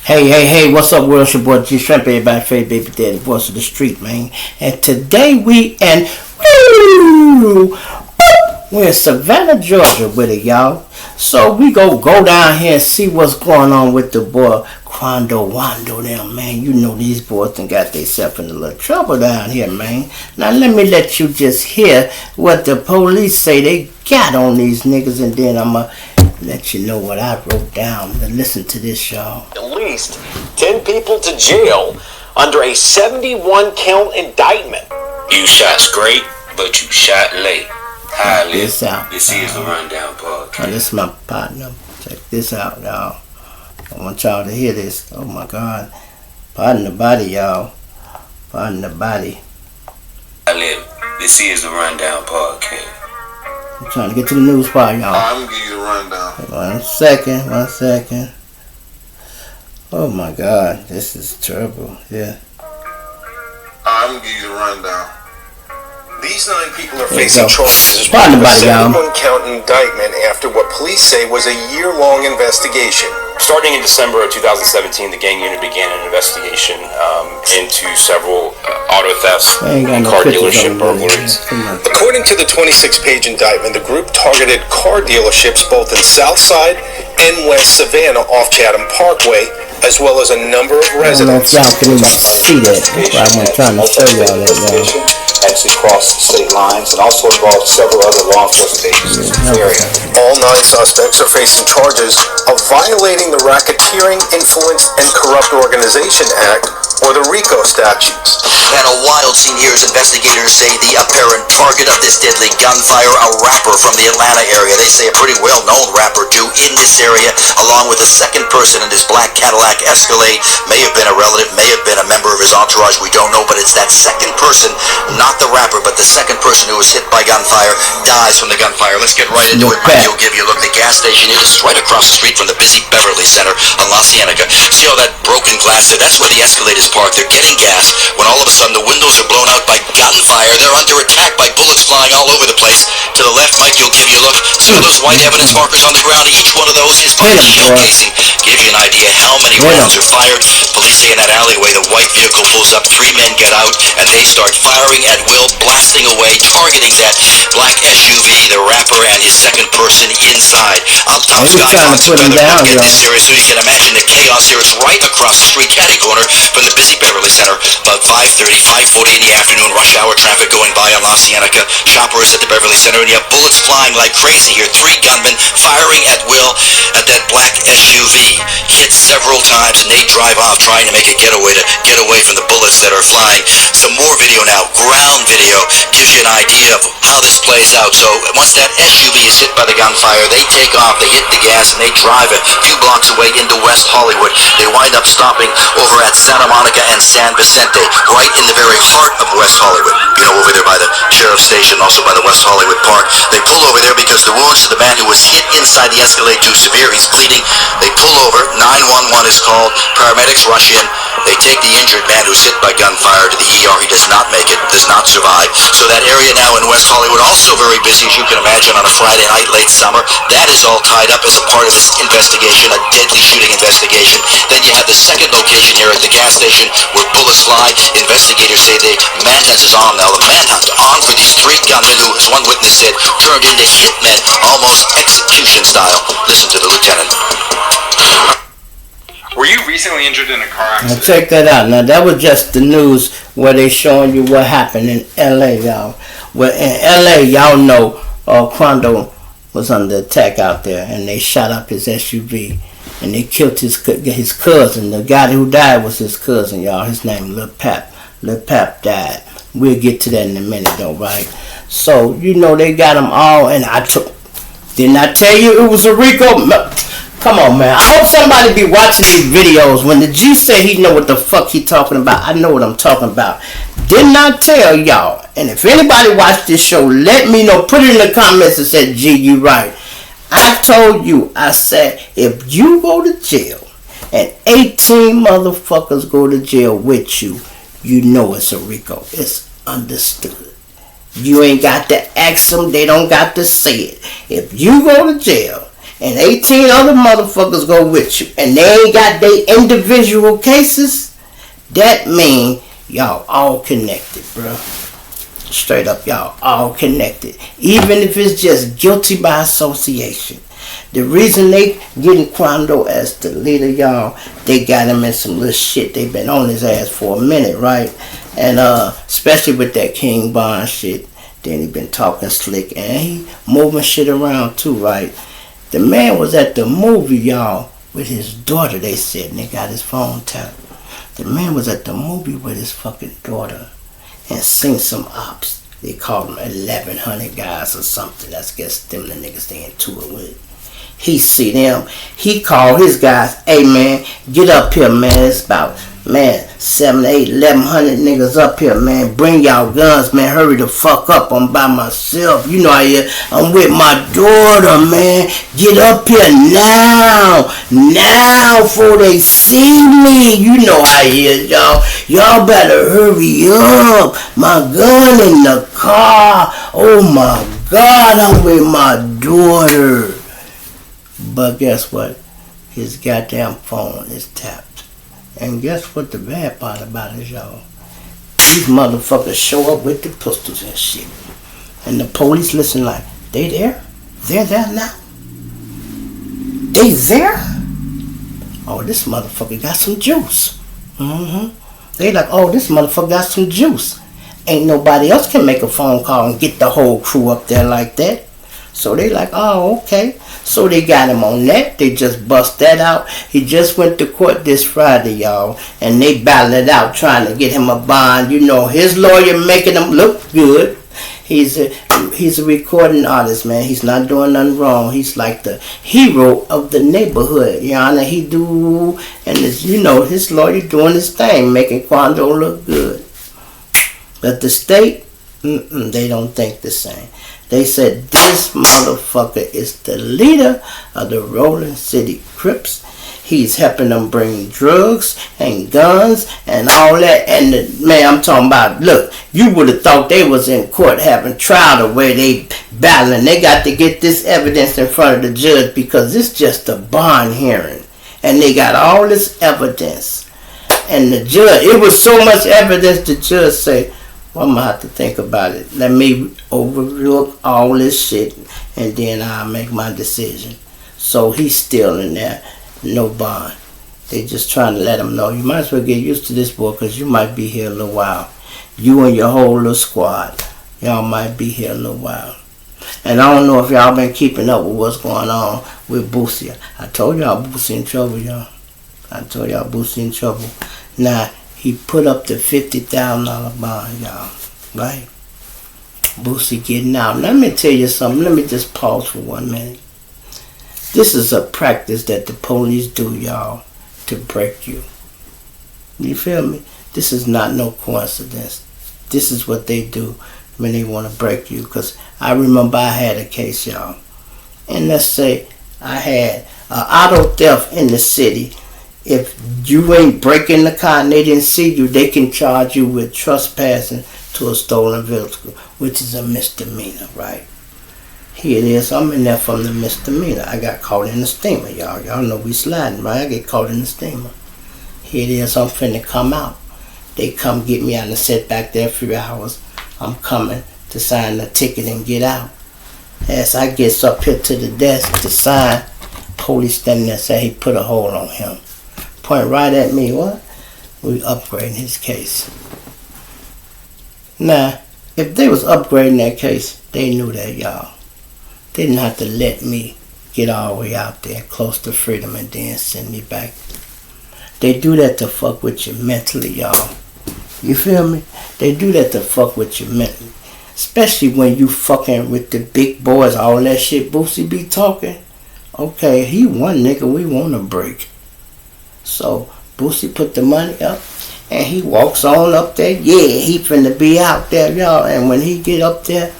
Hey, what's up, world? It's your boy G Shrimp, everybody, favorite baby daddy, voice of the street, man. And today we're in Savannah, Georgia with it, y'all. So we go down here and see what's going on with the boy Quando Wando them, man. You know these boys done got themselves in a little trouble down here, man. Now let you just hear what the police say they got on these niggas, and then I'ma let you know what I wrote down. Listen to this, y'all. At least 10 people to jail under a 71-count indictment. You shot straight, but you shot late. Hi, this out. This is the Rundown Podcast. This is my partner. Check this out, y'all. I want y'all to hear this. Oh my God. Pardon the body, y'all. Pardon the body. This is the Rundown Podcast. I'm trying to get to the news part, y'all. I'm gonna give you the rundown. One second. Oh my God, this is terrible. Yeah. I'm gonna give you the rundown. These 9 people are facing charges as part of a 71-count indictment after what police say was a year-long investigation. Starting in December of 2017, the gang unit began an investigation into several auto thefts and car dealership burglaries. According to the 26-page indictment, the group targeted car dealerships both in Southside and West Savannah off Chatham Parkway, as well as a number of residents. I don't know if y'all can even see that. That's why I'm trying to show y'all that, y'all. Actually crossed state lines and also involved several other law enforcement agencies in the area. All 9 suspects are facing charges of violating the Racketeering, Influence, and Corrupt Organization Act, or the RICO statutes. And a wild scene here as investigators say the apparent target of this deadly gunfire, a rapper from the Atlanta area. They say a pretty well-known rapper too in this area, along with a second person in his black Cadillac Escalade. May have been a relative, may have been a member of his entourage, we don't know, but it's that second person, not the rapper, but the second person who was hit by gunfire, dies from the gunfire. Let's get right into it. Mike, you'll give you a look. The gas station is right across the street from the busy Beverly Center on La Cienega. See all that broken glass there? That's where the Escalade is parked. They're getting gas when all of a sudden the windows are blown out by gunfire. They're under attack by bullets flying all over the place. To the left, Mike, you'll give you a look. See all those white evidence markers on the ground? Each one of those is by the shell casing. Give you an idea how many rounds are fired. Police say in that alleyway, the white vehicle pulls up, 3 men get out, and they start firing at will, blasting away, targeting that black SUV, the rapper, and his second person inside. Up top, Scott Johnson, get this serious, so you can imagine the chaos here. It's right across the street, catty corner from the busy Beverly Center. About 5:40 in the afternoon, rush hour traffic going by on La Cienega. Shoppers at the Beverly Center, and you have bullets flying like crazy here. 3 gunmen firing at will at that black SUV. Hit several times, and they drive off trying to make a getaway to get away from the bullets that are flying. Some more video now, ground video, gives you an idea of how this plays out. So once that SUV is hit by the gunfire, they take off, they hit the gas, and they drive a few blocks away into West Hollywood. They wind up stopping over at Santa Monica and San Vicente, right in the very heart of West Hollywood. You know, over there by the sheriff's station, also by the West Hollywood Park. They pull over there because the wounds to the man who was hit inside the Escalade too severe. He's bleeding. They pull over. 911 is called. Paramedics rush in. They take the injured man who's hit by gunfire to the ER. He does not make it, does not survive. So that area now in West Hollywood, also very busy, as you can imagine, on a Friday night, late summer. That is all tied up as a part of this investigation, a deadly shooting investigation. Then you have the second location here at the gas station where bullets fly. Investigators say the manhunt is on now. The manhunt on for these 3 gunmen who, as one witness said, turned into hitmen, almost execution style. Listen to the lieutenant. Were you recently injured in a car accident? Now check that out. Now that was just the news where they showing you what happened in L.A., y'all. Well, in L.A., y'all know Quando was under attack out there, and they shot up his SUV, and they killed his cousin. The guy who died was his cousin, y'all. His name Lil Pap. Lil Pap died. We'll get to that in a minute, though, right? So you know they got them all, and didn't I tell you it was a RICO? Come on, man. I hope somebody be watching these videos. When the G say he know what the fuck he talking about, I know what I'm talking about. Didn't I tell y'all? And if anybody watched this show, let me know. Put it in the comments and say, G, you right. I told you, I said, if you go to jail and 18 motherfuckers go to jail with you, you know it's a RICO. It's understood. You ain't got to ask them. They don't got to say it. If you go to jail and 18 other motherfuckers go with you, and they ain't got their individual cases, that mean y'all all connected, bro. Straight up, y'all all connected. Even if it's just guilty by association. The reason they getting Quando as the leader, y'all, they got him in some little shit. They been on his ass for a minute, right? And especially with that King Bond shit. Then he been talking slick, and he moving shit around too, right? The man was at the movie, y'all, with his daughter, they said, and they got his phone tapped. The man was at the movie with his fucking daughter and seen some ops. They called them 1,100 guys or something. I guess them the niggas they into it with. He see them. He called his guys, hey man, get up here, man. It's about, man, 7, 8, 1,100 niggas up here, man. Bring y'all guns, man. Hurry the fuck up. I'm by myself. You know I'm with my daughter, man. Get up here now. Now before they see me. You know how it is, y'all. Y'all better hurry up. My gun in the car. Oh my God, I'm with my daughter. But guess what? His goddamn phone is tapped. And guess what the bad part about it is, y'all? These motherfuckers show up with the pistols and shit. And the police listen like, they there? They're there now? They there? Oh, this motherfucker got some juice. They like, oh, this motherfucker got some juice. Ain't nobody else can make a phone call and get the whole crew up there like that. So they like, oh, okay. So they got him on that. They just bust that out. He just went to court this Friday, y'all. And they battled it out trying to get him a bond. You know, his lawyer making him look good. He's a recording artist, man. He's not doing nothing wrong. He's like the hero of the neighborhood. You know, he do, and you know, his lawyer doing his thing, making Quando look good. But the state, they don't think the same. They said this motherfucker is the leader of the Rolling City Crips. He's helping them bring drugs and guns and all that. And man, I'm talking about, look, you would have thought they was in court having trial the way they battling. They got to get this evidence in front of the judge because it's just a bond hearing. And they got all this evidence. And the judge, it was so much evidence, the judge said, well, I'm going to have to think about it. Let me overlook all this shit and then I'll make my decision. So he's still in there. No bond. They just trying to let him know. You might as well get used to this boy because you might be here a little while. You and your whole little squad. Y'all might be here a little while. And I don't know if y'all been keeping up with what's going on with Boosie. I told y'all Boosie in trouble, y'all. I told y'all Boosie in trouble. Now, he put up the $50,000 bond, y'all. Right? Boosie getting out. Let me tell you something. Let me just pause for 1 minute. This is a practice that the police do, y'all, to break you. You feel me? This is not no coincidence. This is what they do when they want to break you. Because I remember I had a case, y'all. And let's say I had auto theft in the city. If you ain't breaking the car and they didn't see you, they can charge you with trespassing to a stolen vehicle, which is a misdemeanor, right? Here it is. I'm in there from the misdemeanor. I got caught in the steamer, y'all. Y'all know we sliding, right? I get caught in the steamer. Here it is. I'm finna come out. They come get me out and sit back there a few hours. I'm coming to sign the ticket and get out. As I gets up here to the desk to sign, police standing there say he put a hold on him. Point right at me. What? We upgrading his case. Now, if they was upgrading that case, they knew that, y'all. They didn't have to let me get all the way out there close to freedom and then send me back. They do that to fuck with you mentally, y'all. You feel me? They do that to fuck with you mentally. Especially when you fucking with the big boys, all that shit Boosie be talking. Okay, he one nigga we want to break. So Boosie put the money up and he walks on up there. Yeah, he finna be out there, y'all. And when he get up there,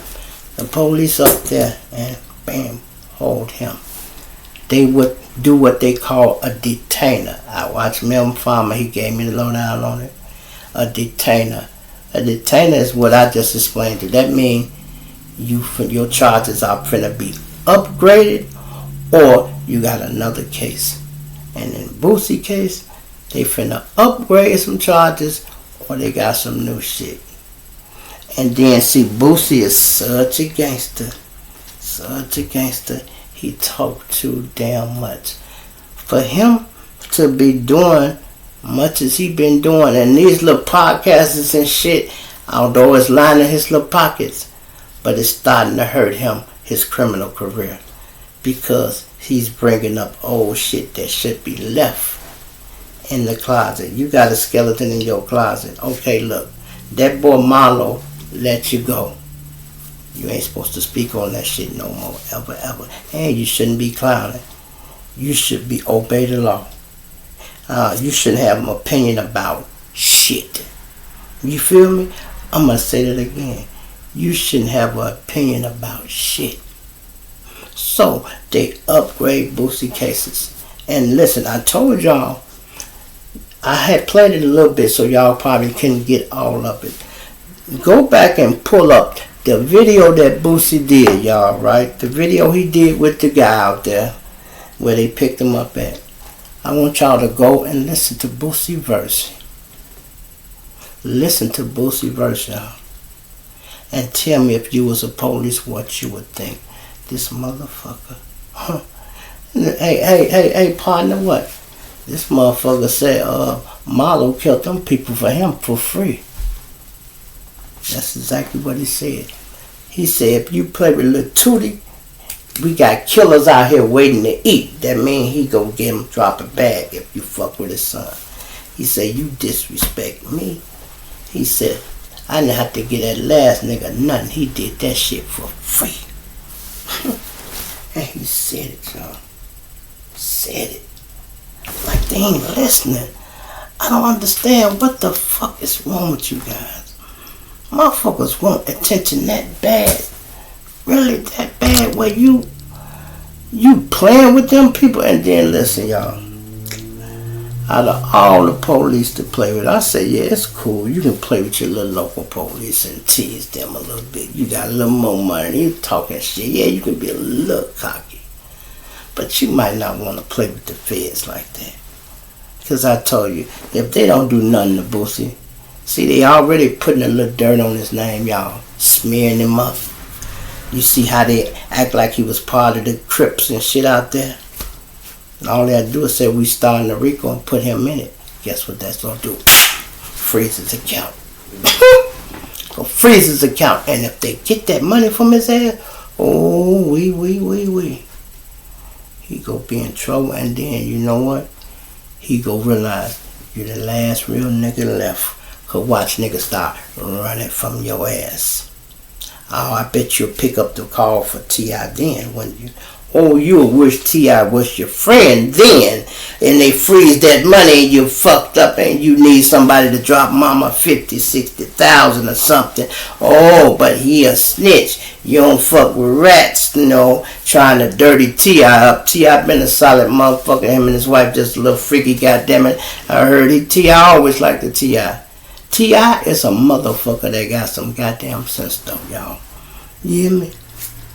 the police up there and bam, hold him. They would do what they call a detainer. I watched Melvin Farmer, he gave me the lowdown on it. A detainer. A detainer is what I just explained to you. That means your charges are finna be upgraded or you got another case. And in Boosie case, they finna upgrade some charges, or they got some new shit. And then see, Boosie is such a gangster. Such a gangster. He talk too damn much. For him to be doing much as he been doing, and these little podcasts and shit, although it's lining his little pockets, but it's starting to hurt him, his criminal career, because he's bringing up old shit that should be left in the closet. You got a skeleton in your closet. Okay, look, that boy Marlo let you go. You ain't supposed to speak on that shit no more, ever, ever. And you shouldn't be clowning. You should be obey the law. You shouldn't have an opinion about shit. You feel me? I'm gonna say that again. You shouldn't have an opinion about shit. So they upgrade Boosie cases. And listen, I told y'all, I had played it a little bit, so y'all probably couldn't get all of it. Go back and pull up the video that Boosie did, y'all, right? The video he did with the guy out there where they picked him up at. I want y'all to go and listen to Boosie verse. Listen to Boosie verse, y'all. And tell me, if you was a police, what you would think. This motherfucker. Huh. Hey, partner, what? This motherfucker said Marlo killed them people for him for free. That's exactly what he said. He said, if you play with Lil Tootie, we got killers out here waiting to eat. That mean he go get him, drop a bag if you fuck with his son. He said, you disrespect me. He said, I didn't have to get that last nigga nothing. He did that shit for free. And he said it, y'all. Said it. Like they ain't listening. I don't understand what the fuck is wrong with you guys. Motherfuckers want attention that bad. Really that bad where you playing with them people. And then listen, y'all. Out of all the police to play with, I say, yeah, it's cool. You can play with your little local police and tease them a little bit. You got a little more money. You talking shit. Yeah, you can be a little cocky. But you might not want to play with the feds like that. Because I told you, if they don't do nothing to Boosie, see, they already putting a little dirt on his name, y'all. Smearing him up. You see how they act like he was part of the Crips and shit out there? And all they had to do is say we starting the RICO and put him in it. Guess what that's going to do? Freeze his account. Go freeze his account. And if they get that money from his ass, oh, we. He go be in trouble. And then, you know what? He go realize you're the last real nigga left. Cause watch niggas start running from your ass. Oh, I bet you'll pick up the call for T.I. then, wouldn't you? Oh, you'll wish T.I. was your friend then, and they freeze that money and you fucked up and you need somebody to drop mama 50, 60,000 or something. Oh, but he a snitch. You don't fuck with rats, you know, trying to dirty T.I. up. T.I. been a solid motherfucker. Him and his wife just a little freaky, goddammit. I heard T.I. always liked the T.I. T.I. is a motherfucker that got some goddamn sense though, y'all. You hear me?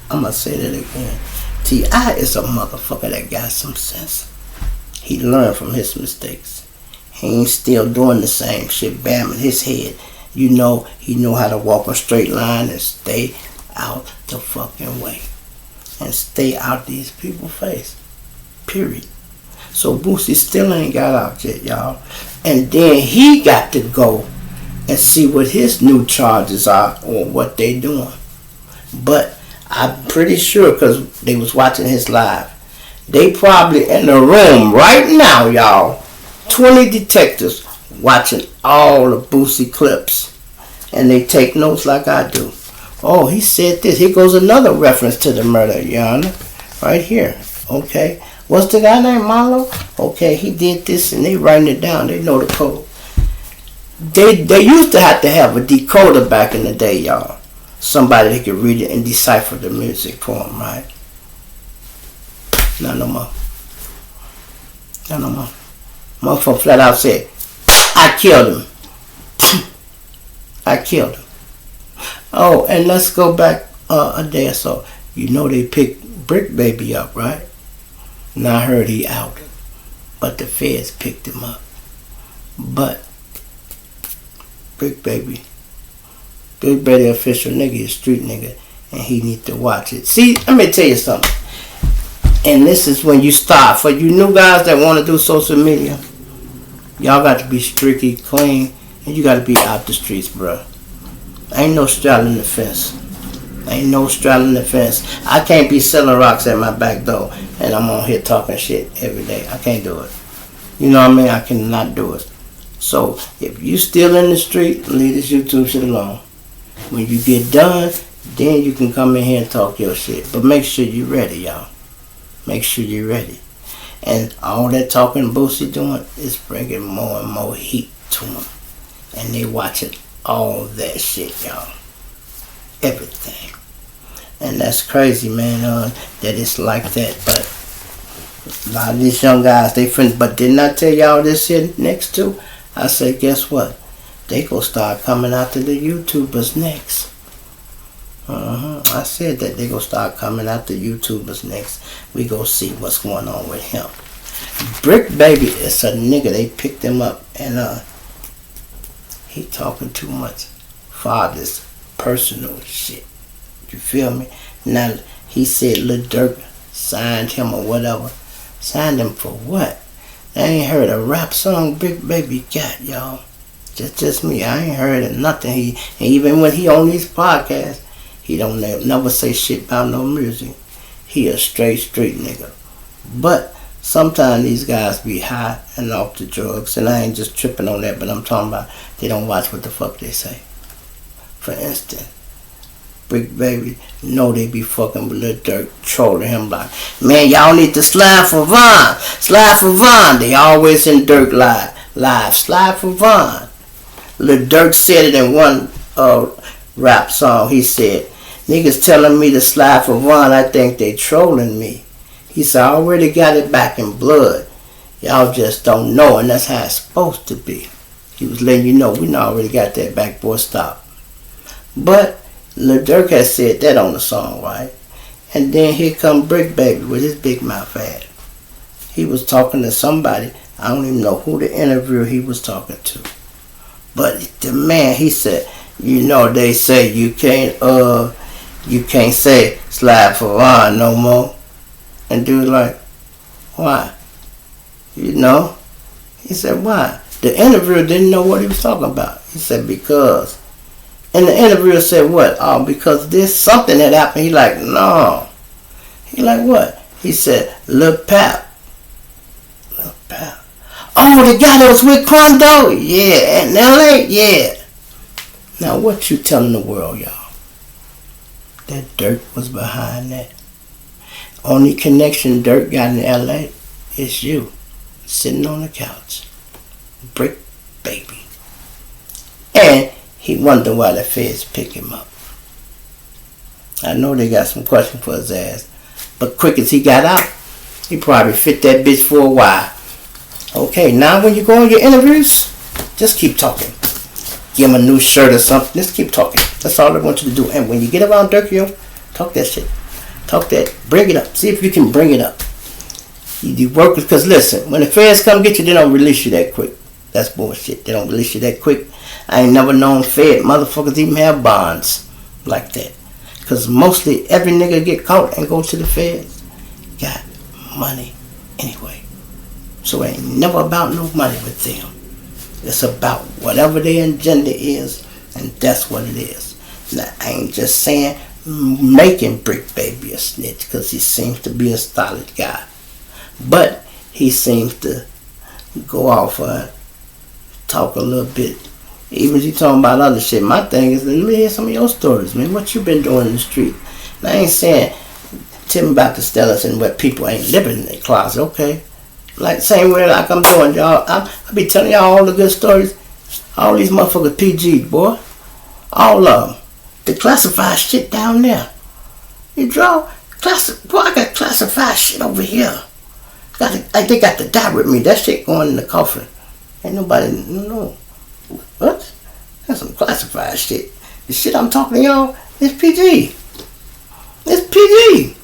I'm gonna say that again. T.I. is a motherfucker that got some sense. He learned from his mistakes. He ain't still doing the same shit, bam in his head. You know, he know how to walk a straight line and stay out the fucking way. And stay out these people's face. Period. So Boosie still ain't got out yet, y'all. And then he got to go and see what his new charges are or what they doing. But I'm pretty sure, because they was watching his live, they probably in the room right now, y'all, 20 detectives watching all the Boosie clips, and they take notes like I do. Oh, he said this. Here goes another reference to the murder, Your Honor, right here. Okay, what's the guy named Marlo? Okay, he did this, and they writing it down. They know the code. They used to have a decoder back in the day, y'all. Somebody that could read it and decipher the music for them, right? Not no more. Motherfucker flat out said, I killed him. I killed him. Oh, and let's go back a day or so. You know they picked Brick Baby up, right? And I heard he out. But the feds picked him up. But Big Baby official nigga is street nigga, and he need to watch it. See, let me tell you something. And this is when you start. For you new guys that want to do social media, y'all got to be strictly clean, and you got to be out the streets, bro. Ain't no straddling the fence. Ain't no straddling the fence. I can't be selling rocks at my back door, and I'm on here talking shit every day. I can't do it. You know what I mean? I cannot do it. So if you still in the street, leave this YouTube shit alone. When you get done, then you can come in here and talk your shit. But make sure you're ready, y'all. Make sure you're ready. And all that talking Boosie doing is bringing more and more heat to him. And they watching all that shit, y'all. Everything. And that's crazy, man, that it's like that. But a lot of these young guys, they friends. But didn't I tell y'all this here next to? I said, guess what? They gonna start coming after the YouTubers next. I said that they gonna start coming after YouTubers next. We gonna see what's going on with him. Brick Baby is a nigga. They picked him up, and he talking too much for this personal shit. You feel me? Now he said Lil Durk signed him or whatever. Signed him for what? I ain't heard a rap song Big Baby got, y'all. Just me. I ain't heard of nothing. Even when he on these podcasts, he don't never say shit about no music. He a straight street nigga. But sometimes these guys be high and off the drugs, and I ain't just tripping on that, but I'm talking about they don't watch what the fuck they say. For instance, Big Baby know they be fucking with Lil Durk, trolling him like, man, y'all need to slide for Von. Slide for Von. They always in Durk live. Slide for Von. Lil Durk said it in one rap song. He said, niggas telling me to slide for Von, I think they trolling me. He said, I already got it back in blood. Y'all just don't know, and that's how it's supposed to be. He was letting you know, we already got that back, boy, stop. But Lil Durk has said that on the song, right? And then here come Brick Baby with his big mouth ass. He was talking to somebody. I don't even know who the interviewer he was talking to. But the man, he said, you know, they say you can't say slide for Ron no more. And dude like, why? You know? He said, why? The interviewer didn't know what he was talking about. He said, because. And the interviewer said, what? Oh, because this something had happened. He like, no. He like, what? He said, Lil Pap. Lil Pap. Oh, the guy that was with Quando? Yeah. In LA? Yeah. Now, what you telling the world, y'all? That Dirk was behind that. Only connection Dirk got in LA is you. Sitting on the couch. Brick Baby. And he wondered why the feds pick him up. I know they got some questions for his ass. But quick as he got out, he probably fit that bitch for a while. Okay, now when you go on your interviews, just keep talking. Give him a new shirt or something. Just keep talking. That's all I want you to do. And when you get around Dirk, yo, talk that shit. Talk that. Bring it up. See if you can bring it up. You work with, because listen, when the feds come get you, they don't release you that quick. That's bullshit. They don't release you that quick. I ain't never known Fed motherfuckers even have bonds like that. Because mostly every nigga get caught and go to the feds got money anyway. So it ain't never about no money with them. It's about whatever their agenda is, and that's what it is. Now, I ain't just saying making Brick Baby a snitch, because he seems to be a solid guy. But he seems to go off talk a little bit. Even if you talking about other shit, my thing is, let me hear some of your stories, man. What you been doing in the street? And I ain't saying tell me about the Stellas and where people ain't living in their closet, okay? Like the same way like I'm doing, y'all. I be telling y'all all the good stories. All these motherfuckers PG, boy. All of them. The classified shit down there. You draw? Boy, I got classified shit over here. They got to die with me. That shit going in the coffin. Ain't nobody know. What? That's some classified shit. The shit I'm talking to y'all is PG. It's PG.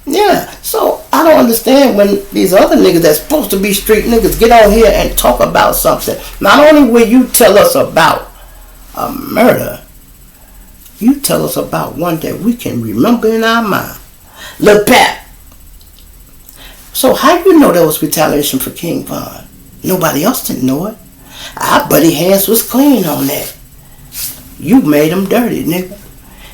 Yeah, so I don't understand when these other niggas that's supposed to be street niggas get on here and talk about something. Not only will you tell us about a murder, you tell us about one that we can remember in our mind. Lil Pat. So how you know that was retaliation for King Von? Nobody else didn't know it. Our buddy hands was clean on that. You made him dirty, nigga.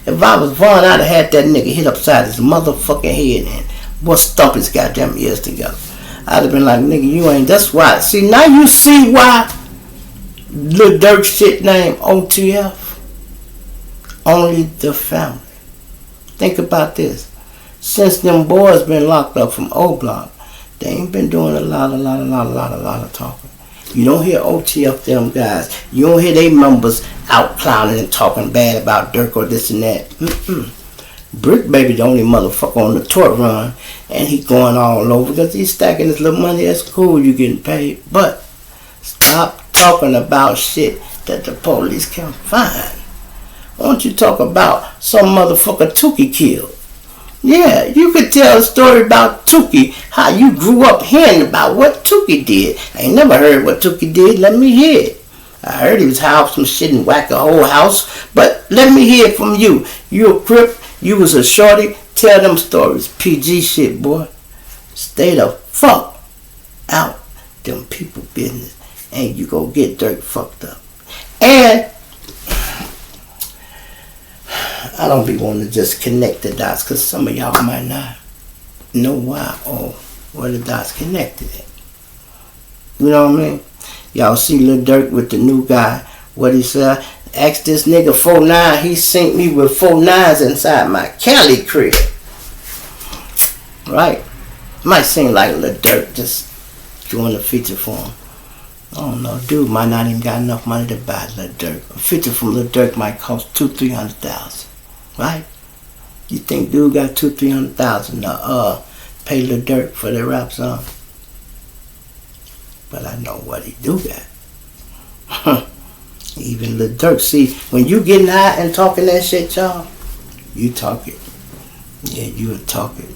If I was Von, I'd have had that nigga hit upside his motherfucking head and what stump his goddamn ears together. I'd have been like, nigga, you ain't. That's why. See, now you see why Lil Durk shit name OTF. Only the family. Think about this. Since them boys been locked up from O Block, they ain't been doing a lot of talking. You don't hear OTF them guys. You don't hear they members out clowning and talking bad about Durk or this and that. Brick Baby the only motherfucker on the tort run, and he going all over because he's stacking his little money. That's cool, you getting paid, but stop talking about shit that the police can find. Why don't you talk about some motherfucker Tookie killed? Yeah, you could tell a story about Tookie, how you grew up hearing about what Tookie did. I ain't never heard what Tookie did. Let me hear it. I heard he was house some shit and whack a whole house, but let me hear it from you. You a crip, you was a shorty, tell them stories. PG shit, boy. Stay the fuck out them people business, and you go get Durk fucked up. And I don't be wanting to just connect the dots because some of y'all might not know why or where the dots connected at. You know what I mean? Y'all see Lil Durk with the new guy. What he said? Ask this nigga 4'9". He synced me with 4'9s inside my Cali crib. Right? Might seem like Lil Durk just doing a feature for him. I don't know. Dude might not even got enough money to buy Lil Durk. A feature from Lil Durk might cost $200,000-300,000. Right? You think dude got $200,000-300,000 to pay Lil Durk for their rap song? But I know what he do got. Even Lil Durk. See, when you getting high and talking that shit, y'all, you talk it. Yeah, you a talk it.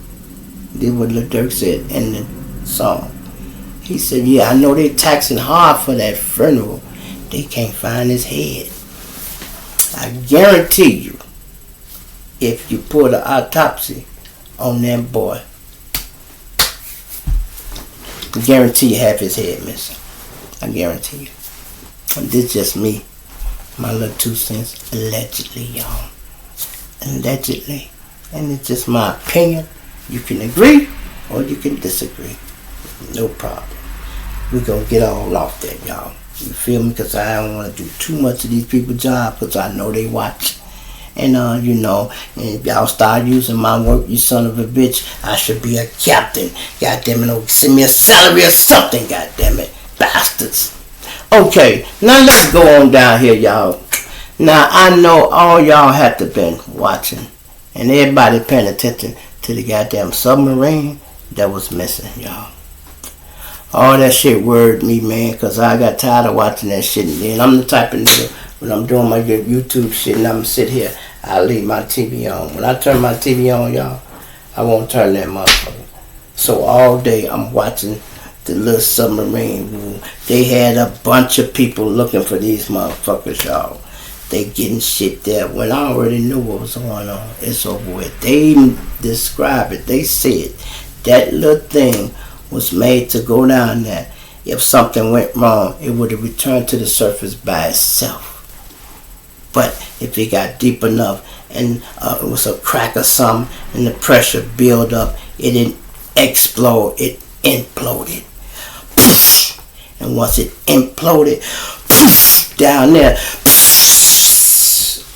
Did what Lil Durk said in the song. He said, yeah, I know they taxing hard for that funeral. They can't find his head. I guarantee you, if you put an autopsy on that boy, I guarantee you half his head missing. I guarantee you. And this just me. My little 2 cents. Allegedly, y'all. Allegedly. And it's just my opinion. You can agree or you can disagree. No problem. We're going to get all off that, y'all. You feel me? Because I don't want to do too much of these people's job because I know they watch. And, you know, and if y'all start using my work, you son of a bitch, I should be a captain. Goddamn it, send me a salary or something, goddamn it. Bastards. Okay, now let's go on down here, y'all. Now, I know all y'all have to been watching and everybody paying attention to the goddamn submarine that was missing, y'all. All that shit worried me, man, because I got tired of watching that shit. And then I'm the type of nigga, when I'm doing my YouTube shit and I'm going to sit here, I'll leave my TV on. When I turn my TV on, y'all, I won't turn that motherfucker. So all day I'm watching the little submarine. They had a bunch of people looking for these motherfuckers, y'all. They getting shit there when I already knew what was going on. It's over with. They described it. They said that little thing was made to go down there. If something went wrong, it would have returned to the surface by itself. But if it got deep enough and it was a crack or something and the pressure built up, it didn't explode, it imploded. And once it imploded, down there,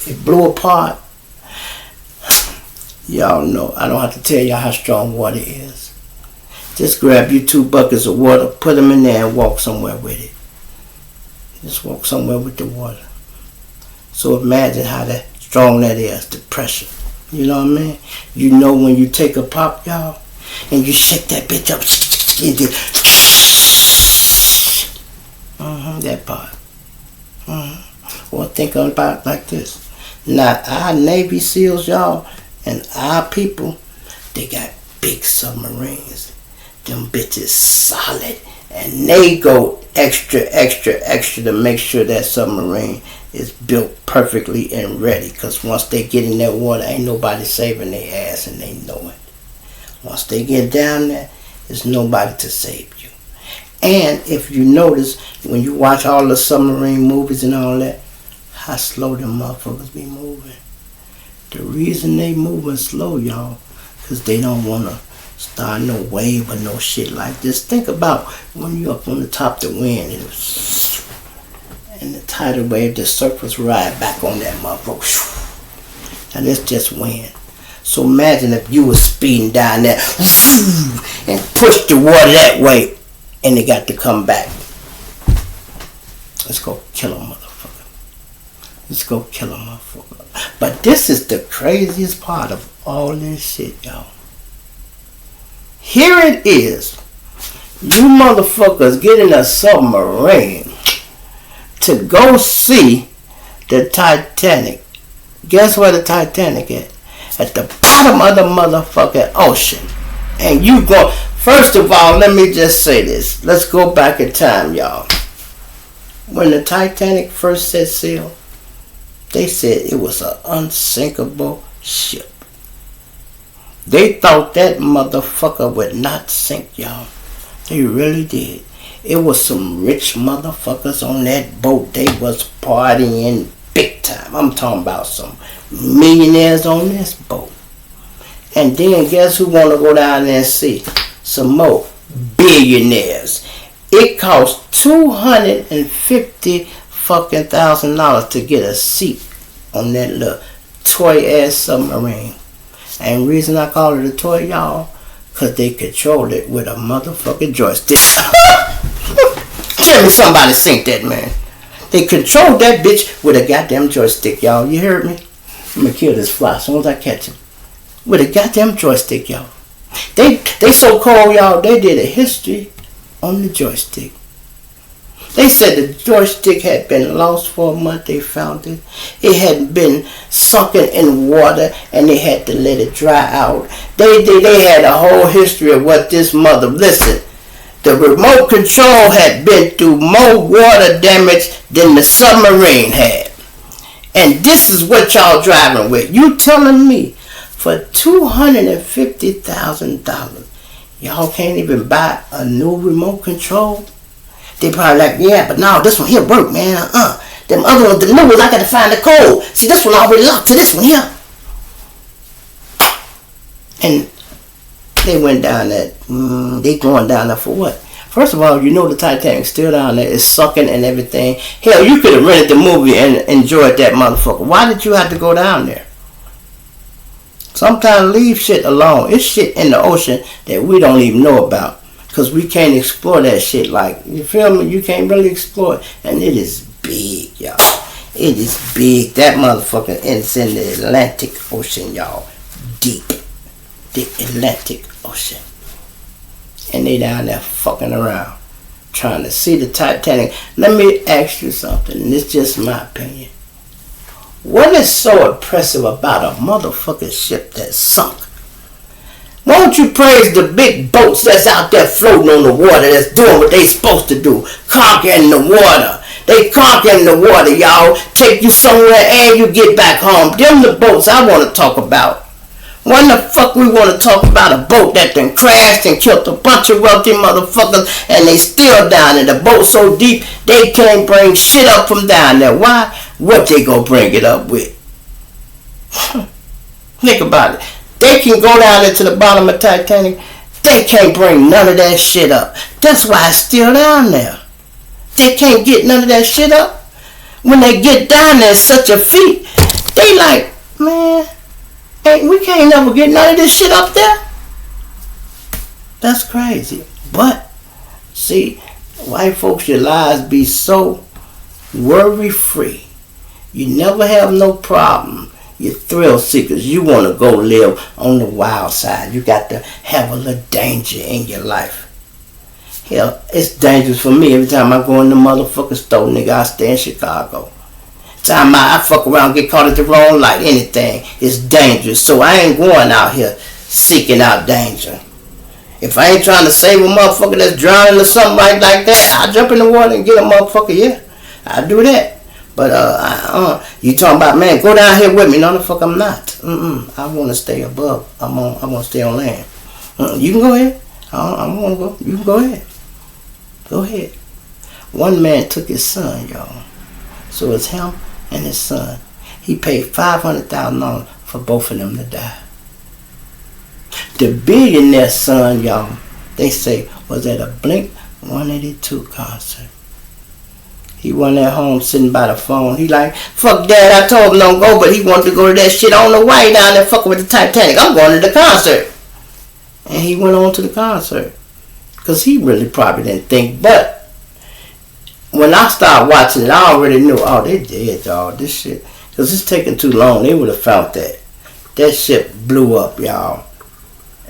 it blew apart. Y'all know, I don't have to tell y'all how strong water is. Just grab you 2 buckets of water, put them in there and walk somewhere with it. Just walk somewhere with the water. So imagine how strong that is, the pressure. You know what I mean? You know when you take a pop, y'all, and you shake that bitch up, that part. Well, think about it like this. Now, our Navy SEALs, y'all, and our people, they got big submarines. Them bitches solid. And they go extra to make sure that submarine is built perfectly and ready. Because once they get in that water, ain't nobody saving their ass, and they know it. Once they get down there, there's nobody to save you. And if you notice, when you watch all the submarine movies and all that, how slow them motherfuckers be moving. The reason they moving slow, y'all, because they don't want to start no wave or no shit like this. Think about when you up on the top of the wind and the tidal wave, the surface ride back on that motherfucker. And it's just wind. So imagine if you was speeding down there and pushed the water that way and they got to come back. Let's go kill a motherfucker. Let's go kill a motherfucker. But this is the craziest part of all this shit, y'all. Here it is. You motherfuckers get in a submarine to go see the Titanic. Guess where the Titanic is? At the bottom of the motherfucking ocean. And you go... First of all, let me just say this. Let's go back in time, y'all. When the Titanic first set sail, they said it was an unsinkable ship. They thought that motherfucker would not sink, y'all. They really did. It was some rich motherfuckers on that boat. They was partying big time. I'm talking about some millionaires on this boat. And then guess who want to go down there and see? Some more billionaires. It cost $250 fucking $1,000 to get a seat on that little toy ass submarine. And reason I call it a toy, y'all, because they control it with a motherfucking joystick. Tell me somebody sink that, man. They control that bitch with a goddamn joystick, y'all. You heard me? I'm gonna kill this fly as soon as I catch him. With a goddamn joystick, y'all. They so cold, y'all, they did a history on the joystick. They said the joystick had been lost for a month. They found it. It had been sunken in water and they had to let it dry out. They had a whole history of what this mother... Listen, the remote control had been through more water damage than the submarine had. And this is what y'all driving with. You telling me for $250,000 y'all can't even buy a new remote control? They probably like, yeah, but no, this one here work, man. Them other ones, the new ones, I gotta find the code. See, this one already locked to this one here. And they went down there. They going down there for what? First of all, you know the Titanic's still down there. It's sucking and everything. Hell, you could have rented the movie and enjoyed that motherfucker. Why did you have to go down there? Sometimes leave shit alone. It's shit in the ocean that we don't even know about. Because we can't explore that shit like, you feel me? You can't really explore it. And it is big, y'all. It is big. That motherfucker is in the Atlantic Ocean, y'all. Deep. The Atlantic Ocean. And they down there fucking around. Trying to see the Titanic. Let me ask you something. And it's just my opinion. What is so impressive about a motherfucking ship that sunk? Won't you praise the big boats that's out there floating on the water, that's doing what they supposed to do, conquering the water. They conquering the water, y'all. Take you somewhere and you get back home. Them the boats I want to talk about. When the fuck we want to talk about a boat that done crashed and killed a bunch of wealthy motherfuckers and they still down there. The boat so deep they can't bring shit up from down there. Why? What they gonna bring it up with? Think about it. They can go down there to the bottom of Titanic. They can't bring none of that shit up. That's why it's still down there. They can't get none of that shit up. When they get down there, it's such a feat. They like, man, we can't never get none of this shit up there. That's crazy. But, see, white folks, your lives be so worry-free. You never have no problem. You're thrill seekers. You want to go live on the wild side. You got to have a little danger in your life. Hell, it's dangerous for me every time I go in the motherfucking store, nigga. I stay in Chicago. Time I fuck around, get caught at the wrong light, anything. It's dangerous. So I ain't going out here seeking out danger. If I ain't trying to save a motherfucker that's drowning or something like that, I'll jump in the water and get a motherfucker, yeah. I'll do that. But you talking about, man, go down here with me. No, the fuck I'm not. I want to stay above. I want to stay on land. You can go ahead. I don't want to go. You can go ahead. Go ahead. One man took his son, y'all. So it's him and his son. He paid $500,000 for both of them to die. The billionaire son, y'all, they say, was at a Blink 182 concert. He wasn't at home sitting by the phone. He like, fuck dad, I told him don't go, but he wanted to go to that shit on the way down there fucking with the Titanic. I'm going to the concert. And he went on to the concert. Because he really probably didn't think. But when I started watching it, I already knew, oh, they dead, dog. This shit. Because it's taking too long. They would have felt that. That shit blew up, y'all.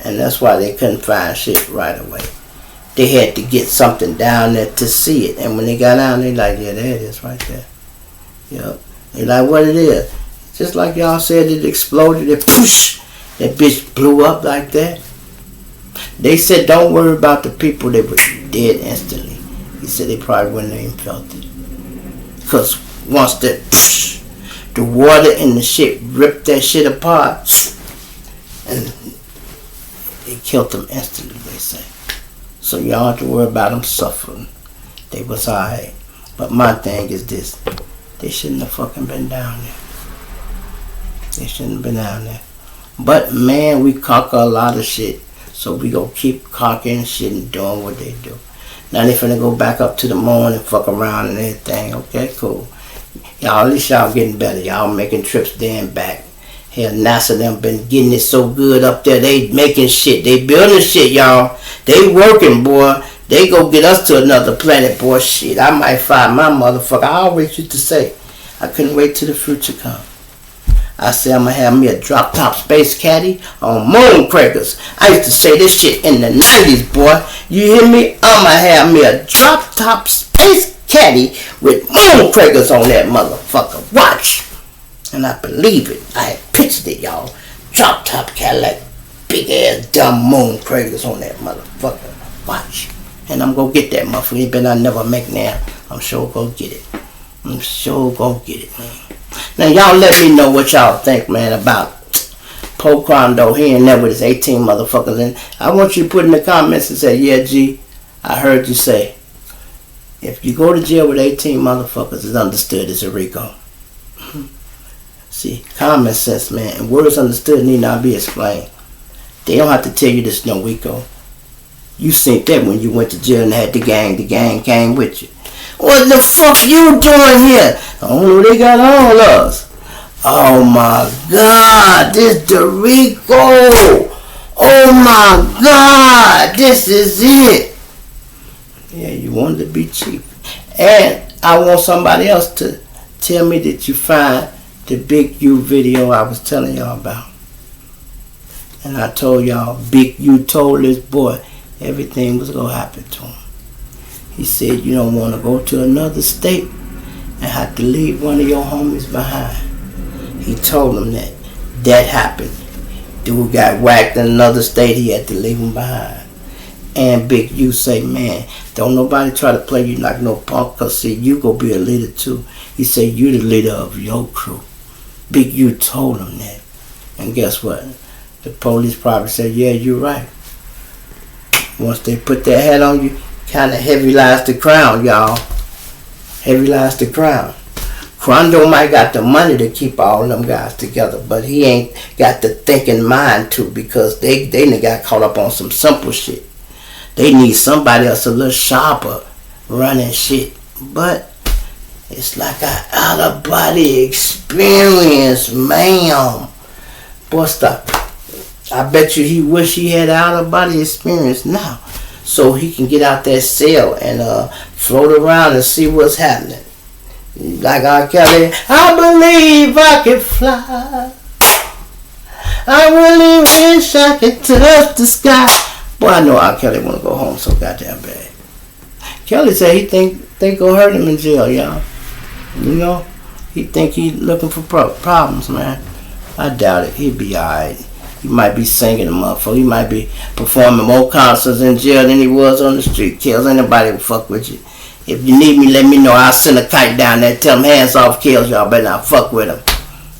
And that's why they couldn't find shit right away. They had to get something down there to see it. And when they got down, they like, yeah, there it is right there. Yep. They like, what it is. Just like y'all said, it exploded. It poosh. That bitch blew up like that. They said, don't worry about the people that were dead instantly. He said they probably wouldn't have even felt it. Because once that poosh, the water and the shit ripped that shit apart, and it killed them instantly, they say. So y'all don't have to worry about them suffering. They was alright. But my thing is this. They shouldn't have fucking been down there. They shouldn't have been down there. But man, we conquer a lot of shit. So we gonna keep conquering shit and doing what they do. Now they finna go back up to the moon and fuck around and everything. Okay, cool. Y'all, at least y'all getting better. Y'all making trips there and back. Hell, NASA them been getting it so good up there. They making shit. They building shit, y'all. They working, boy. They go get us to another planet, boy. Shit, I might find my motherfucker. I always used to say, I couldn't wait till the future come. I say I'm gonna have me a drop top space caddy on moon crackers. I used to say this shit in the 90s, boy. You hear me? I'm gonna have me a drop top space caddy with moon crackers on that motherfucker. Watch. And I believe it. I had pictured it, y'all. Drop top Cadillac, big ass dumb moon craters on that motherfucker. Watch. And I'm gonna get that motherfucker. It better I never make now. I'm sure gonna get it. I'm sure gonna get it, man. Now y'all let me know what y'all think, man, about Poe Crondo. He in there with his 18 motherfuckers. And I want you to put in the comments and say, yeah, G, I heard you say, if you go to jail with 18 motherfuckers, it's understood it's a RICO. See, common sense, man, and words understood need not be explained. They don't have to tell you this no RICO. You seen that when you went to jail and had the gang came with you. What the fuck you doing here? Oh, they got all of us. Oh my God, this the RICO. Oh my God, this is it. Yeah, you wanted to be cheap. And I want somebody else to tell me that you find the Big U video I was telling y'all about. And I told y'all, Big U told this boy everything was going to happen to him. He said, you don't want to go to another state and have to leave one of your homies behind. He told him that. That happened. Dude got whacked in another state, he had to leave him behind. And Big U say, man, don't nobody try to play you like no punk, because see, you go be a leader too. He said, you the leader of your crew. Big U told him that. And guess what? The police probably said, yeah, you're right. Once they put that hat on you, kind of heavy lies the crown, y'all. Heavy lies the crown. Crondo might got the money to keep all them guys together, but he ain't got the thinking mind to, because they got caught up on some simple shit. They need somebody else a little sharper running shit. But it's like an out-of-body experience, man. Boy, stop. I bet you he wish he had an out-of-body experience now, so he can get out that cell and float around and see what's happening. Like R. Kelly, I believe I can fly. I really wish I could touch the sky. Boy, I know R. Kelly want to go home so goddamn bad. Kelly said he think gonna hurt him in jail, y'all. You know, he think he looking for problems, man. I doubt it. He'd be alright. He might be singing a motherfucker. He might be performing more concerts in jail than he was on the street. Kills, anybody will fuck with you. If you need me, let me know. I'll send a kite down there. Tell them hands off Kills. Y'all better not fuck with him.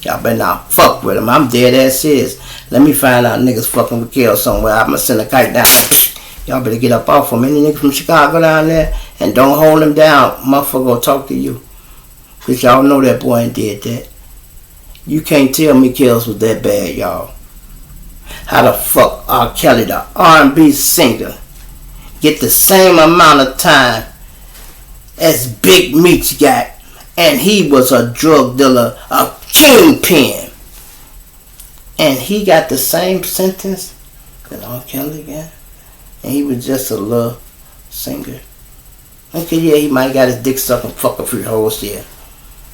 Y'all better not fuck with him. I'm dead ass serious. Let me find out niggas fucking with Kills somewhere. I'm gonna send a kite down there. Y'all better get up off him. Any nigga from Chicago down there, and don't hold him down. Motherfucker gonna talk to you. Cause y'all know that boy ain't did that. You can't tell me Kills was that bad, y'all. How the fuck R. Kelly, the R&B singer, get the same amount of time as Big Meech got, and he was a drug dealer, a kingpin, and he got the same sentence that R. Kelly got, and he was just a little singer. Okay, yeah, he might got his dick sucked and fuck a few hoes, yeah.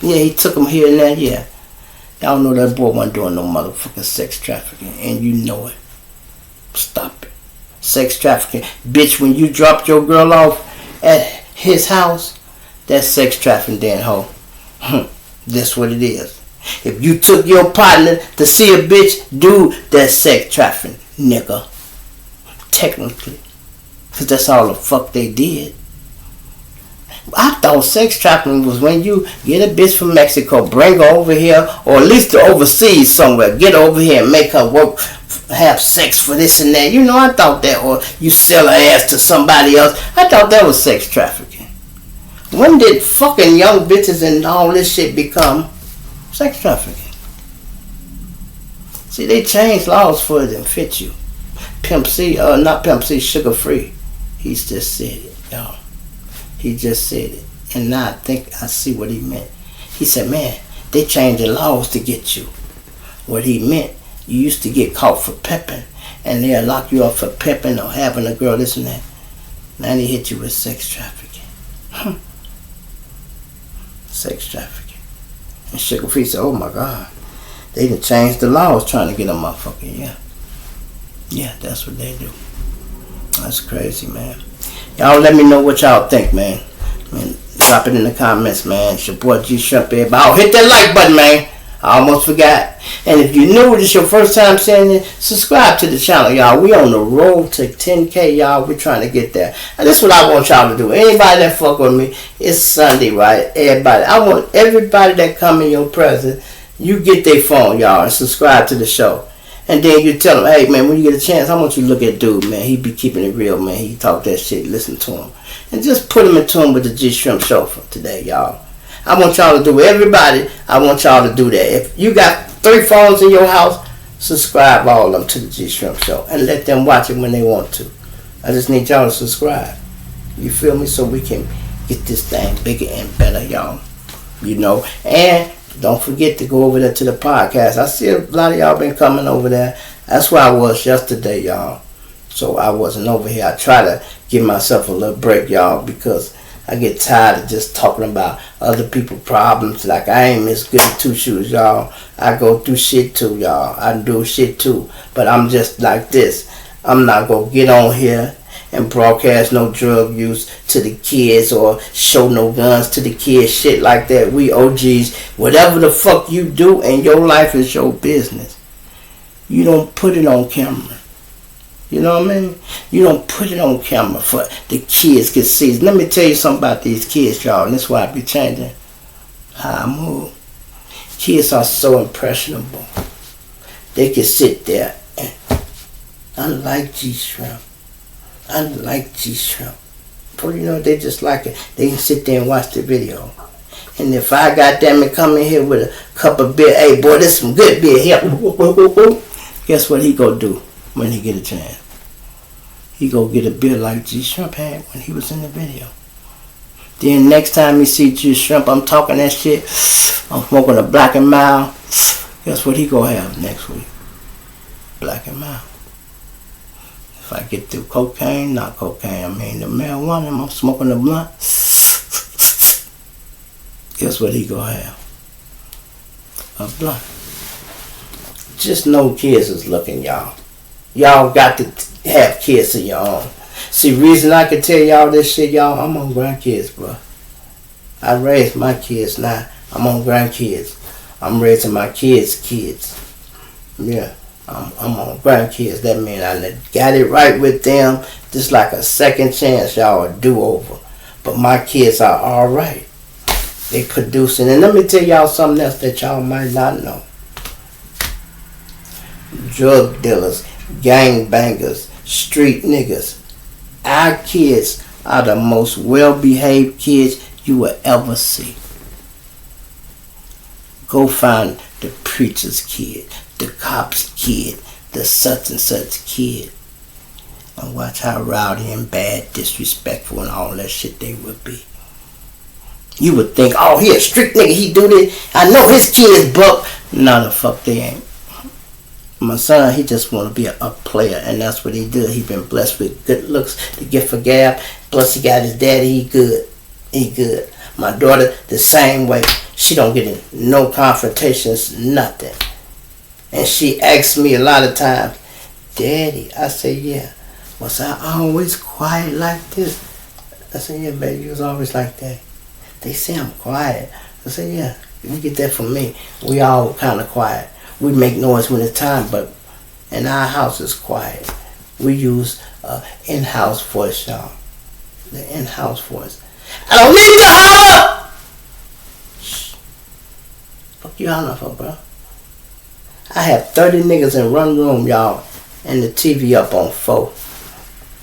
Yeah, he took him here and there, yeah. Y'all know that boy wasn't doing no motherfucking sex trafficking, and you know it. Stop it. Sex trafficking. Bitch, when you dropped your girl off at his house, that's sex trafficking, then hoe. That's what it is. If you took your partner to see a bitch, dude, that's sex trafficking, nigga. Technically. Because that's all the fuck they did. I thought sex trafficking was when you get a bitch from Mexico, bring her over here, or at least to overseas somewhere, get over here and make her work, have sex for this and that. You know, I thought that, or you sell her ass to somebody else. I thought that was sex trafficking. When did fucking young bitches and all this shit become sex trafficking? See, they changed laws for it and fit you. Pimp C, not Pimp C, Sugar Free. He's just said it, y'all. He just said it. And now I think I see what he meant. He said, man, they changed the laws to get you. What he meant, you used to get caught for pimping, and they'll lock you up for pimping or having a girl, this and that. Now they hit you with sex trafficking. Sex trafficking. And Sugar Free said, oh my God. They done changed the laws trying to get a motherfucker, yeah. Yeah, that's what they do. That's crazy, man. Y'all let me know what y'all think, man. Drop it in the comments, man. It's your boy G Shrimp, everybody. Oh, hit that like button, man. I almost forgot. And if you're new, this is your first time seeing it, subscribe to the channel, y'all. We on the road to 10K, y'all. We're trying to get there. And this is what I want y'all to do. Anybody that fuck with me, it's Sunday, right? Everybody. I want everybody that come in your presence, you get their phone, y'all, and subscribe to the show. And then you tell him, hey, man, when you get a chance, I want you to look at dude, man. He be keeping it real, man. He talk that shit. Listen to him. And just put him in tune with the G Shrimp Show for today, y'all. I want y'all to do, everybody, I want y'all to do that. If you got 3 phones in your house, subscribe all of them to the G Shrimp Show. And let them watch it when they want to. I just need y'all to subscribe. You feel me? So we can get this thing bigger and better, y'all. You know. And don't forget to go over there to the podcast. I see a lot of y'all been coming over there. That's where I was yesterday, y'all. So I wasn't over here. I try to give myself a little break, y'all, because I get tired of just talking about other people's problems. Like, I ain't as good as Two Shoes, y'all. I go through shit too, y'all. I do shit too. But I'm just like this. I'm not going to get on here and broadcast no drug use to the kids or show no guns to the kids, shit like that. We OGs. Whatever the fuck you do in your life is your business. You don't put it on camera. You know what I mean? You don't put it on camera for the kids can see. Let me tell you something about these kids, y'all, and this is why I be changing how I move. Kids are so impressionable. They can sit there and I like G Shrimp. I like G Shrimp. But you know, they just like it. They can sit there and watch the video. And if I goddamn it come in here with a cup of beer, hey boy, this some good beer here. Guess what he go do when he get a chance? He go get a beer like G Shrimp had when he was in the video. Then next time you see G Shrimp, I'm talking that shit. I'm smoking a Black and Mild. Guess what he gonna have next week? Black and Mild. If I get through cocaine, not cocaine, I mean the marijuana, I'm smoking the blunt. Guess what he gonna have? A blunt. Just know kids is looking, y'all. Y'all got to have kids of your own. See, reason I can tell y'all this shit, y'all, I'm on grandkids, bro. I raised my kids, now I'm on grandkids. I'm raising my kids' kids. Yeah, I'm on grandkids. That means I got it right with them. Just like a second chance, y'all, a do-over. But my kids are all right. They producing. And let me tell y'all something else that y'all might not know. Drug dealers, gang bangers, street niggas. Our kids are the most well-behaved kids you will ever see. Go find the preacher's kid, the cop's kid, the such and such kid, and watch how rowdy and bad, disrespectful, and all that shit they would be. You would think, oh, he a strict nigga, he do this. I know his kids buck. No, the fuck they ain't. My son, he just want to be a player, and that's what he do. He been blessed with good looks, the gift for gab. Plus, he got his daddy. He good. He good. My daughter, the same way. She don't get in no confrontations, nothing. And she asks me a lot of times, Daddy, I say, yeah. Was I always quiet like this? I say, yeah, baby, you was always like that. They say I'm quiet. I say, yeah, you get that from me. We all kind of quiet. We make noise when it's time, but in our house is quiet. We use in-house voice, y'all. The in-house voice. I don't need to holler! Shh. Fuck you hollering for, bro? I have 30 niggas in one room, y'all, and the TV up on 4.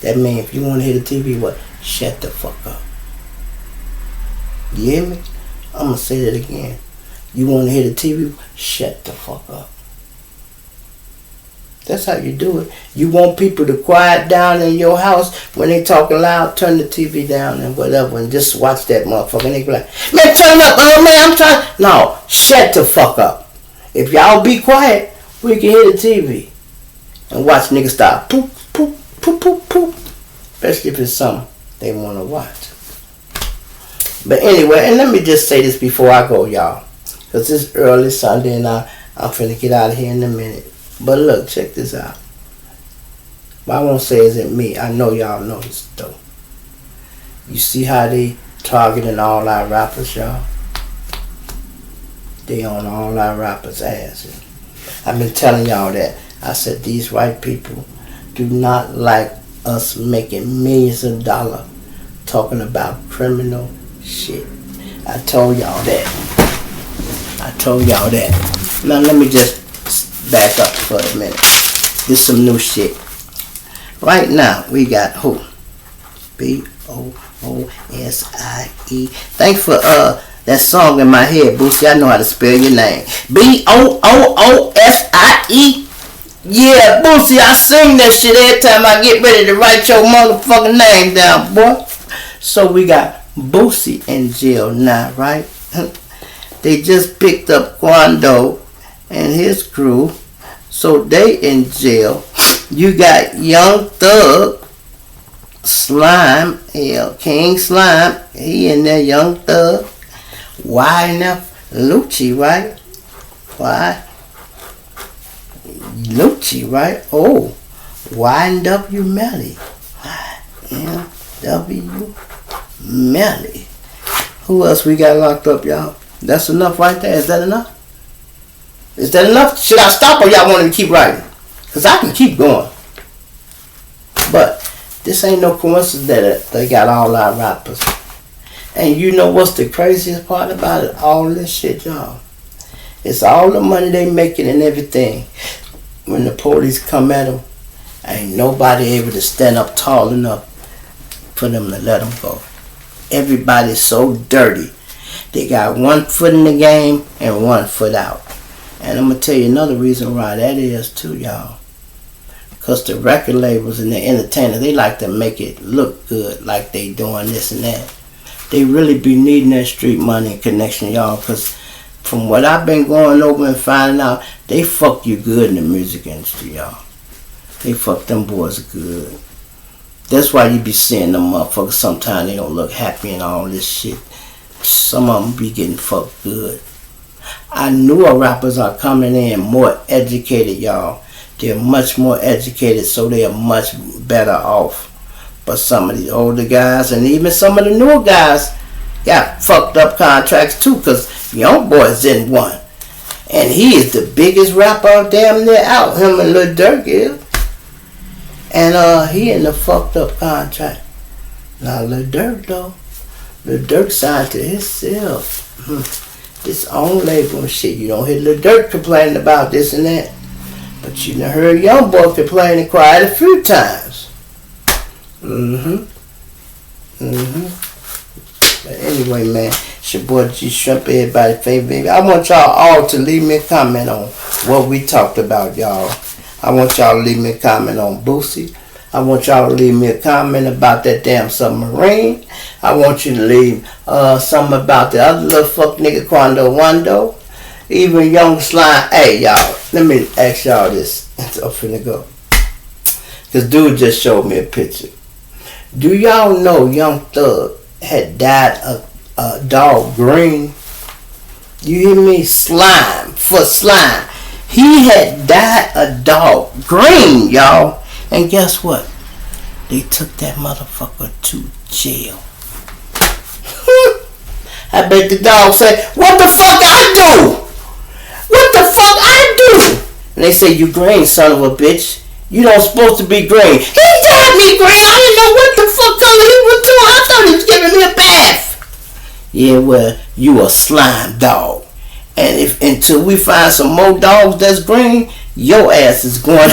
That means if you want to hear the TV, what? Shut the fuck up. You hear me? I'm going to say that again. You want to hear the TV? Shut the fuck up. That's how you do it. You want people to quiet down in your house when they talking loud, turn the TV down and whatever and just watch that motherfucker. And they be like, man, turn up, oh man, I'm trying. No, shut the fuck up. If y'all be quiet, we can hear the TV and watch niggas start poop, poop, poop, poop, poop. Especially if it's something they want to watch. But anyway, and let me just say this before I go, y'all. Because it's early Sunday and I'm finna get out of here in a minute. But look, check this out. I won't say it's in me. I know y'all know this though. You see how they targeting all our rappers, y'all? They on all our rappers' asses. I've been telling y'all that. I said these white people do not like us making millions of dollars talking about criminal shit. I told y'all that. I told y'all that. Now let me just back up for a minute. This some new shit. Right now we got who? Boosie. Thanks for that song in my head, Boosie. I know how to spell your name. Boosie. Yeah, Boosie, I sing that shit every time I get ready to write your motherfucking name down, boy. So we got Boosie in jail now, right? They just picked up Quando and his crew, so they in jail. You got Young Thug, Slime, King Slime, he in there, Young Thug, YNF Lucci, right? Why? Lucci, right? Oh, YNW Melly, YNW Melly. Who else we got locked up, y'all? That's enough right there. Is that enough? Is that enough? Should I stop or y'all want me to keep writing? Because I can keep going. But this ain't no coincidence that they got all our rappers. And you know what's the craziest part about it? All this shit, y'all. It's all the money they making and everything. When the police come at them, ain't nobody able to stand up tall enough for them to let them go. Everybody's so dirty. They got one foot in the game and one foot out. And I'm going to tell you another reason why that is too, y'all. Because the record labels and the entertainers, they like to make it look good like they doing this and that. They really be needing that street money and connection, y'all. Because from what I've been going over and finding out, they fuck you good in the music industry, y'all. They fuck them boys good. That's why you be seeing them motherfuckers sometimes they don't look happy and all this shit. Some of them be getting fucked good. I knew our rappers are coming in more educated, y'all. They're much more educated, so they are much better off. But some of these older guys and even some of the newer guys got fucked up contracts too, because young boys didn't want. And he is the biggest rapper damn near out. Him and Lil Durk is. And he in the fucked up contract. Now Lil Durk though. Lil Durk signed to himself. This own label and shit. You don't hear Lil Durk complaining about this and that. But you done heard young boy complain and cried a few times. But anyway, man, it's your boy G Shrimp, everybody's favorite baby. I want y'all all to leave me a comment on what we talked about, y'all. I want y'all to leave me a comment on Boosie. I want y'all to leave me a comment about that damn submarine. I want you to leave something about the other little fuck nigga Quando Wando. Even Young Slime. Hey, y'all, let me ask y'all this. I'm finna go. Because dude just showed me a picture. Do y'all know Young Thug had dyed a dog green? You hear me? Slime. For slime. He had dyed a dog green, y'all. And guess what? They took that motherfucker to jail. I bet the dog said, what the fuck I do? What the fuck I do? And they say, you green, son of a bitch. You don't supposed to be green. He dyed me green. I didn't know what the fuck color he was doing. I thought he was giving me a bath. Yeah, well, you a slime dog. And if until we find some more dogs that's green, your ass is going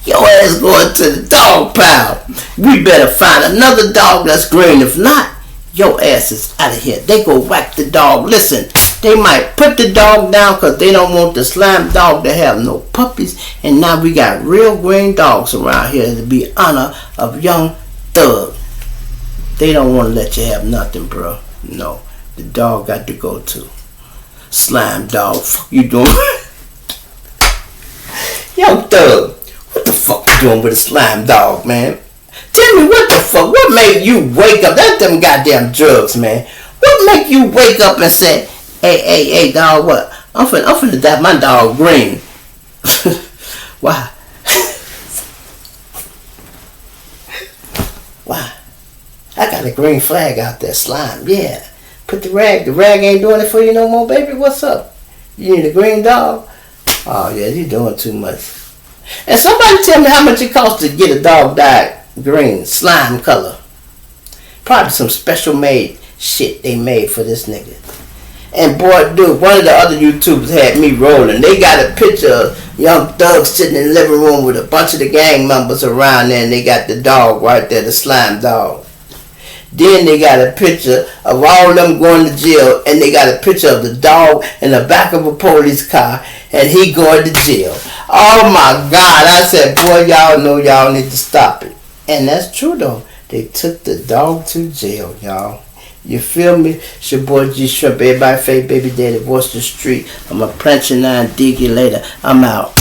your ass going to the dog pile. We better find another dog that's green. If not, your ass is out of here. They go whack the dog. Listen, they might put the dog down because they don't want the slime dog to have no puppies. And now we got real green dogs around here to be honor of Young Thug. They don't want to let you have nothing, bro. No, the dog got to go too. Slime dog, fuck you doing? Young Thug, what the fuck you doing with a slime dog, man? Tell me what the fuck, what made you wake up? That's them goddamn drugs, man. What make you wake up and say, hey, dog, what? I'm finna dye my dog green. Why? Why? I got a green flag out there, slime, yeah. Put the rag ain't doing it for you no more, baby. What's up? You need a green dog? Oh yeah, you're doing too much. And somebody tell me how much it costs to get a dog dyed green, slime color. Probably some special made shit they made for this nigga. And boy, dude, one of the other YouTubers had me rolling. They got a picture of Young Thug sitting in the living room with a bunch of the gang members around there, and they got the dog right there, the slime dog. Then they got a picture of all of them going to jail, and they got a picture of the dog in the back of a police car, and he going to jail. Oh my God, I said, boy, y'all know y'all need to stop it. And that's true though. They took the dog to jail, y'all. You feel me? It's your boy G Shrimp, everybody fake baby daddy, voice the street. I'm a plancher 9, dig you later. I'm out.